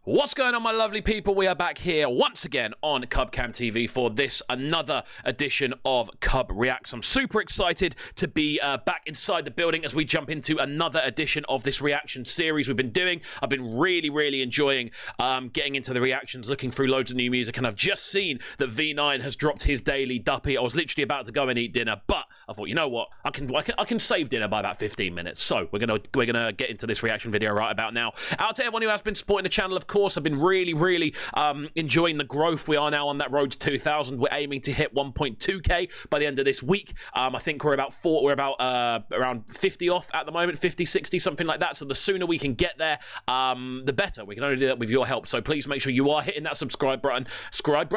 What's going on, my lovely people? We are back here once again on CubCamTV for another edition of CubReacts. I'm super excited to be back inside the building as we jump into another edition of this reaction series we've been doing. I've been really enjoying getting into the reactions, looking through loads of new music, and I've just seen that V9 has dropped his Daily Duppy. I was literally about to go and eat dinner, but I thought, you know what? I can save dinner by about 15 minutes. So we're gonna get into this reaction video right about now. Out to everyone who has been supporting the channel, of course. I've been really enjoying the growth. We are now on that road to 2,000. We're aiming to hit 1.2k by the end of this week. I think we're about around 50 off at the moment, 50, 60, something like that. So the sooner we can get there, the better. We can only do that with your help. So please make sure you are hitting that subscribe button. Subscribe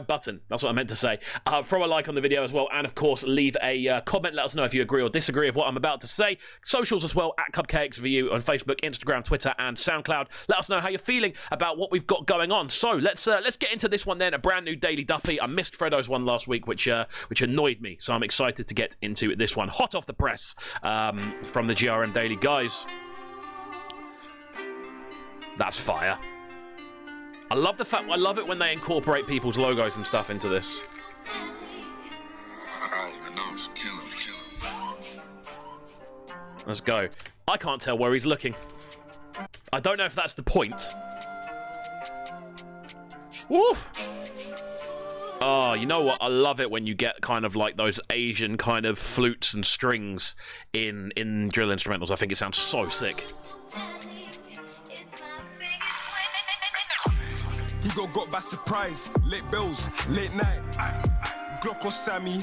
button. That's what I meant to say. Throw a like on the video as well, and of course leave a comment. Let us know if you agree or disagree with what I'm about to say. Socials as well at KXVU on Facebook, Instagram, Twitter, and SoundCloud. Let us know how you're feeling about what we've got going on. So let's get into this one then. A brand new Daily Duppy. I missed Fredo's one last week, which annoyed me. So I'm excited to get into this one, hot off the press from the GRMDaily guys. That's fire. I love it when they incorporate people's logos and stuff into this. Let's go. I can't tell where he's looking. I don't know if that's the point. Woo! Oh, you know what? I love it when you get kind of like those Asian kind of flutes and strings in drill instrumentals. I think it sounds so sick. He got by surprise. Late bells, late night. Glock or Sammy.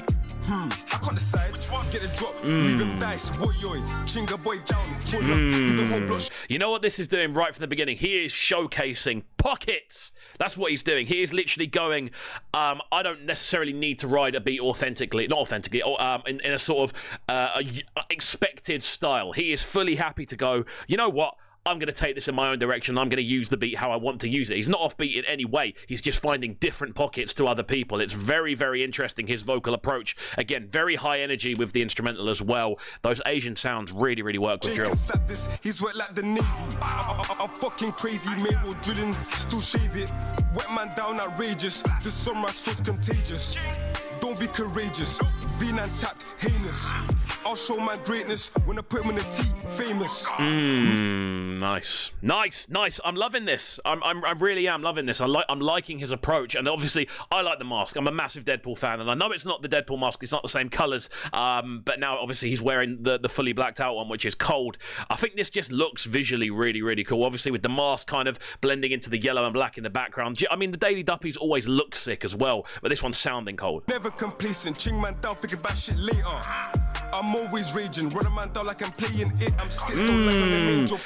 I can't decide. Which one? Get a drop. Leave him diced. Boy, chinga boy down. You know what this is doing right from the beginning? He is showcasing pockets. That's what he's doing. He is literally going, I don't necessarily need to ride a beat authentically, not authentically, or in a sort of expected style. He is fully happy to go, you know what? I'm going to take this in my own direction. I'm going to use the beat how I want to use it. He's not offbeat in any way. He's just finding different pockets to other people. It's very interesting, his vocal approach. Again, very high energy with the instrumental as well. Those Asian sounds really work with drill. He's wet like the Navy. I'm fucking crazy, Mayroll drilling, still shave it. Wet man down outrageous. The sunrise so contagious. Don't be courageous. V9 tapped, heinous. I'll show my greatness when I put him in the T, famous. Nice. I'm loving this. I really am loving this. I'm liking his approach, and obviously I like the mask. I'm a massive Deadpool fan, and I know it's not the Deadpool mask. It's not the same colors. But now obviously he's wearing the fully blacked out one, which is cold. I think this just looks visually really cool. Obviously with the mask kind of blending into the yellow and black in the background. I mean, the Daily Duppies always look sick as well, but this one's sounding cold. Never complacent. Ching man down, think about shit later. I'm always raging, run a man down like I'm playing it. I'm skits like I'm an angel.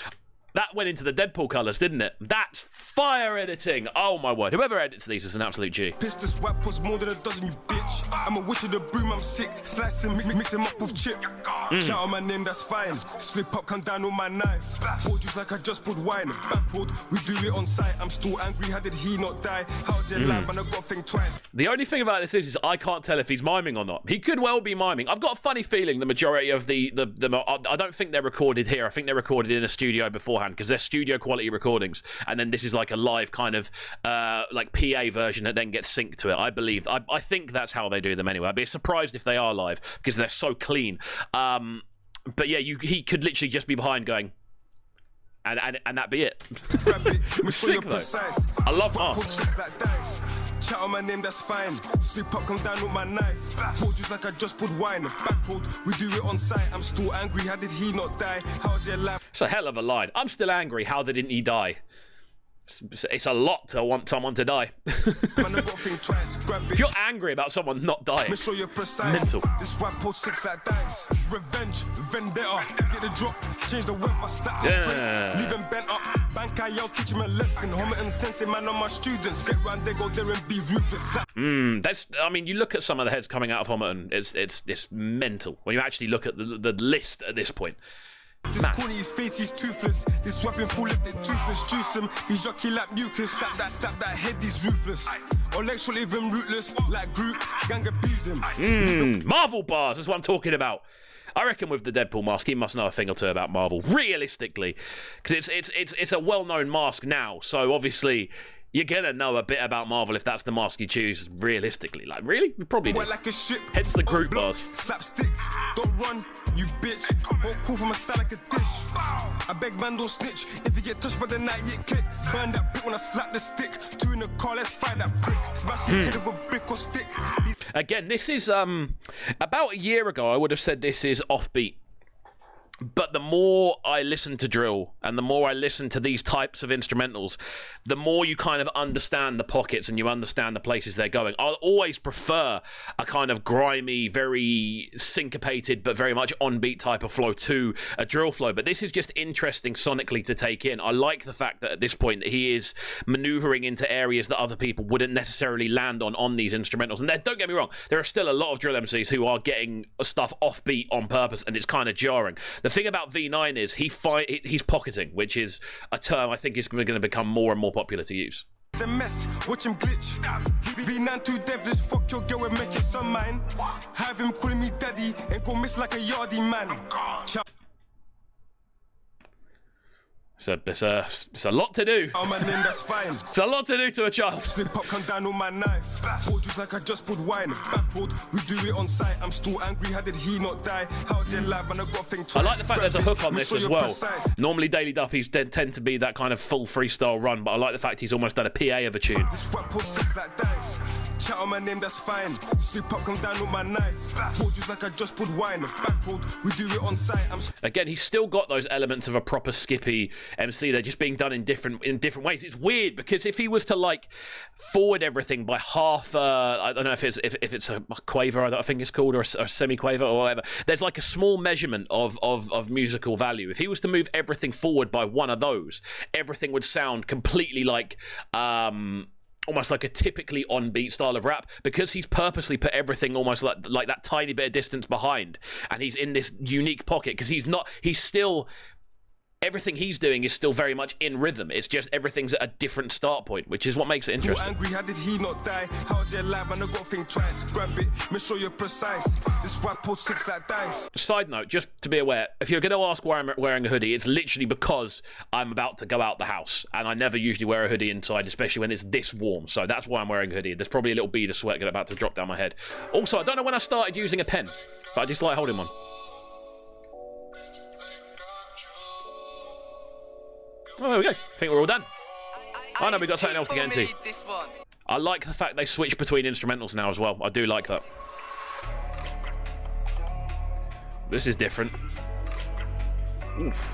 That went into the Deadpool colours, didn't it? That's fire editing. Oh my word. Whoever edits these is an absolute G. Pissed this white puss more than a dozen, you bitch. I'm a witch of the broom, I'm sick. Slicing, mix him up with chip. Shout out my name, that's fine. Slip up, come down on my knife. Hold you like I just put wine. Back road, we do it on site. I'm still angry, how did he not die? How's your life? And I got think twice. The only thing about this is I can't tell if he's miming or not. He could well be miming. I've got a funny feeling the majority of the I don't think they're recorded here. I think they're recorded in a studio beforehand, because they're studio quality recordings, and then this is like a live kind of like PA version that then gets synced to it. I believe. I think that's how they do them anyway. I'd be surprised if they are live because they're so clean. But yeah, he could literally just be behind going, and that be it. Sick though. I love masks. Chat on my name, that's fine. Slip up, come down with my knife. Hold you like I just put wine. Back road, we do it on site. I'm still angry, how did he not die? How's your life? It's a hell of a line. I'm still angry, how didn't he die? It's a lot to want someone to die. If you're angry about someone not dying, make sure you're precise. Mental. This white post 6 like dice. Revenge, vendetta. Get the drop, change the weather, stack leave them bent up. Bank I yell, teach him a lesson. Homer and sensei, man on my students. Get round, they go there and be ruthless. I mean, you look at some of the heads coming out of Homerton, it's mental. When you actually look at the list at this point. This corny, his face, he's toothless. This weapon full of the toothless. Juice him, he's jockey like mucus. Slap that head, he's ruthless. Or lecture even rootless, like Groot, gang abused him. Marvel bars, that's what I'm talking about. I reckon with the Deadpool mask, he must know a thing or two about Marvel, realistically, because it's a well-known mask now. So obviously, you're gonna know a bit about Marvel if that's the mask you choose. Realistically, like really, you probably do. Like a ship. Hence the group bars. Slap sticks, don't run, you bitch. Whole cool from a side like a dish. I beg man don't snitch. If you get touched by the night, you click. Burn that brick when I slap the stick. Two in the car, let's fight that prick. Smash his head with a brick or stick. Again, this is about a year ago. I would have said this is offbeat. But the more I listen to drill and the more I listen to these types of instrumentals, the more you kind of understand the pockets and you understand the places they're going. I'll always prefer a kind of grimy, very syncopated, but very much on-beat type of flow to a drill flow. But this is just interesting sonically to take in. I like the fact that at this point that he is maneuvering into areas that other people wouldn't necessarily land on these instrumentals. And don't get me wrong, there are still a lot of drill MCs who are getting stuff offbeat on purpose, and it's kind of jarring. The thing about V9 is he's pocketing, which is a term I think is going to become more and more popular to use. It's a mess, watch him glitch. V9 too devilish, fuck your girl and make your son mine. Have him calling me daddy and go miss like a yardie man. So it's a lot to do. Oh my name, that's fine. It's a lot to do to a child. Slip up, come down on my knife. Hold just like I just put wine. Back road, we do it on site. I'm still angry, how did he not die? How's your life, man? I got think twice. I like the fact there's a hook on this as well. Normally Daily Duppies tend to be that kind of full freestyle run, but I like the fact he's almost done a PA of a tune. This rap put six like dice. Chat on my name, that's fine. Slip up, come down on my knife. Hold just like I just put wine. Back road, we do it on site. Again, he's still got those elements of a proper skippy MC. They're just being done in different ways. It's weird because if he was to like forward everything by half, I don't know if it's a quaver, I think it's called, or a semi-quaver or whatever. There's like a small measurement of musical value. If he was to move everything forward by one of those, everything would sound completely like almost like a typically on-beat style of rap, because he's purposely put everything almost like that tiny bit of distance behind, and he's in this unique pocket because he's still. Everything he's doing is still very much in rhythm. It's just everything's at a different start point, which is what makes it interesting. Angry, how did he not die? How's your life, man? I got think twice. Grab it, make sure you're precise. This rap put six like dice. Side note, just to be aware, if you're going to ask why I'm wearing a hoodie, it's literally because I'm about to go out the house, and I never usually wear a hoodie inside, especially when it's this warm. So that's why I'm wearing a hoodie. There's probably a little bead of sweat about to drop down my head. Also, I don't know when I started using a pen, but I just like holding one. Oh, there we go. I think we're all done. Oh no, we've got something else to get into. I like the fact they switch between instrumentals now as well. I do like that. This is different. Oof.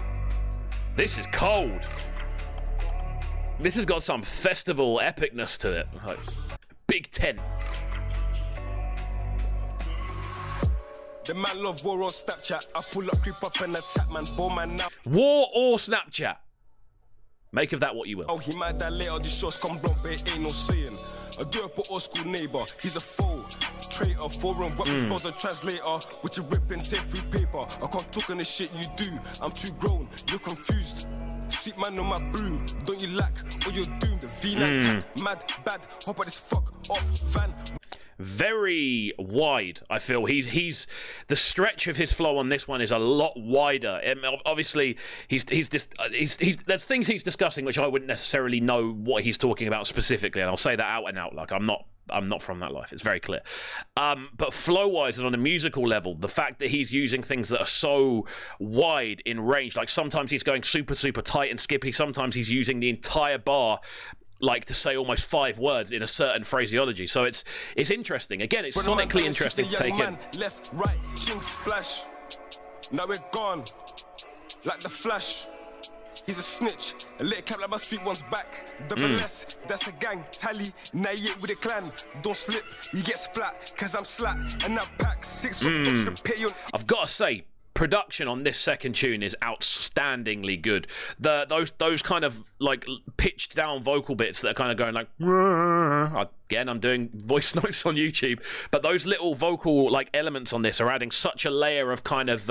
This is cold. This has got some festival epicness to it. Like, big tent. The man love war on Snapchat. I pull up, creep up and attack, man. Ball man now. War or Snapchat? Make of that what you will. Oh, he might die later. These shots come blunt, but it ain't no saying. A dope old school neighbor. He's a foe. Traitor, foreign weapons, supposed a translator. With your ripping tape through paper. I can't talk on the shit you do. I'm too grown. You're confused. Seat man on my broom. Don't you lack or you're doomed. The V9 mad, bad. Hop at this fuck off van. Very wide, I feel. He's the stretch of his flow on this one is a lot wider. Obviously, there's things he's discussing which I wouldn't necessarily know what he's talking about specifically, and I'll say that out and out. Like I'm not from that life. It's very clear. But flow-wise and on a musical level, the fact that he's using things that are so wide in range, like sometimes he's going super, super tight and skippy. Sometimes he's using the entire bar like to say almost 5 words in a certain phraseology. So it's interesting. Again, it's sonically interesting to take in. Left, right, ching, splash. Now we're gone. Like the Flash. He's a snitch. A little cap like my sweet one's back. Double S, that's the gang. Tally, now you with the clan. Don't slip, you get splat. Cause I'm slack and I pack 6 to pay you. I've got to say, production on this second tune is outstandingly good. Those kind of like pitched down vocal bits that are kind of going like, again, I'm doing voice notes on YouTube, but those little vocal like elements on this are adding such a layer of kind of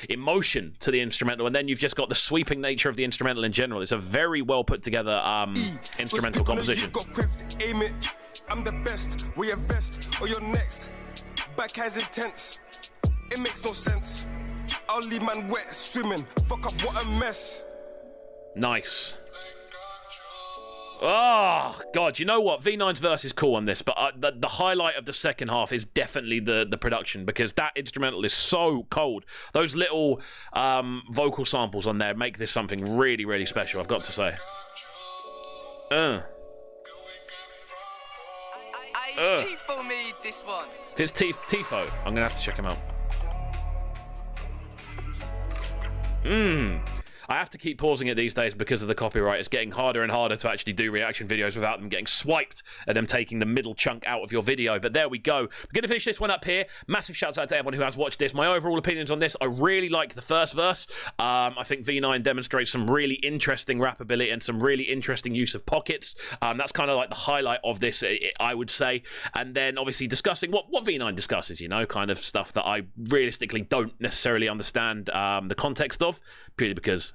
emotion to the instrumental, and then you've just got the sweeping nature of the instrumental in general. It's a very well put together instrumental composition. Aim it. I'm the best. Wear your vest or your next. Back has intense. It makes no sense. I'll leave man wet swimming. Fuck up, what a mess. Nice. Oh, God, you know what? V9's verse is cool on this, but the highlight of the second half is definitely the production, because that instrumental is so cold. Those little vocal samples on there make this something really, really special, I've got to say. Tifo made this one. If it's Tifo, I'm going to have to check him out. I have to keep pausing it these days because of the copyright. It's getting harder and harder to actually do reaction videos without them getting swiped and them taking the middle chunk out of your video. But there we go. We're going to finish this one up here. Massive shouts out to everyone who has watched this. My overall opinions on this, I really like the first verse. I think V9 demonstrates some really interesting rap ability and some really interesting use of pockets. That's kind of like the highlight of this, I would say. And then obviously discussing what V9 discusses, you know, kind of stuff that I realistically don't necessarily understand the context of, purely because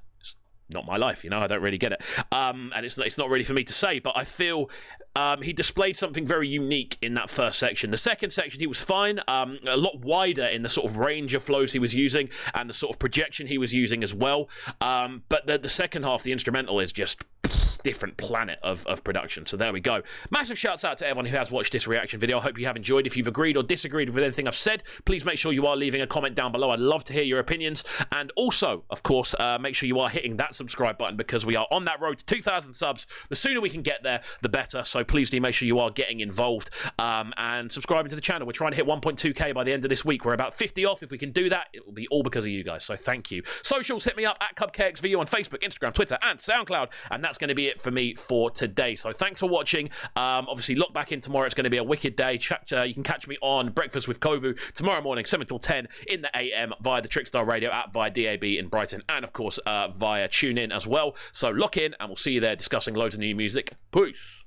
not my life, you know, I don't really get it. And it's not really for me to say, but I feel he displayed something very unique in that first section. The second section, he was fine, a lot wider in the sort of range of flows he was using and the sort of projection he was using as well. But the second half, the instrumental is just different planet of production. So there we go. Massive shouts out to everyone who has watched this reaction video. I hope you have enjoyed. If you've agreed or disagreed with anything I've said, please make sure you are leaving a comment down below. I'd love to hear your opinions. And also, of course, make sure you are hitting that subscribe button, because we are on that road to 2,000 subs. The sooner we can get there, the better. So please do make sure you are getting involved and subscribing to the channel. We're trying to hit 1.2k by the end of this week. We're about 50 off. If we can do that, it will be all because of you guys. So thank you. Socials, hit me up at KXVU on Facebook, Instagram, Twitter, and SoundCloud. And that's going to be it for me for today. So thanks for watching. Obviously, look back in tomorrow. It's going to be a wicked day. You can catch me on Breakfast with Kovu tomorrow morning, 7 till 10 in the AM via the Trickstar radio app, via DAB in Brighton, and of course via TuneIn as well. So lock in, and we'll see you there discussing loads of new music. Peace.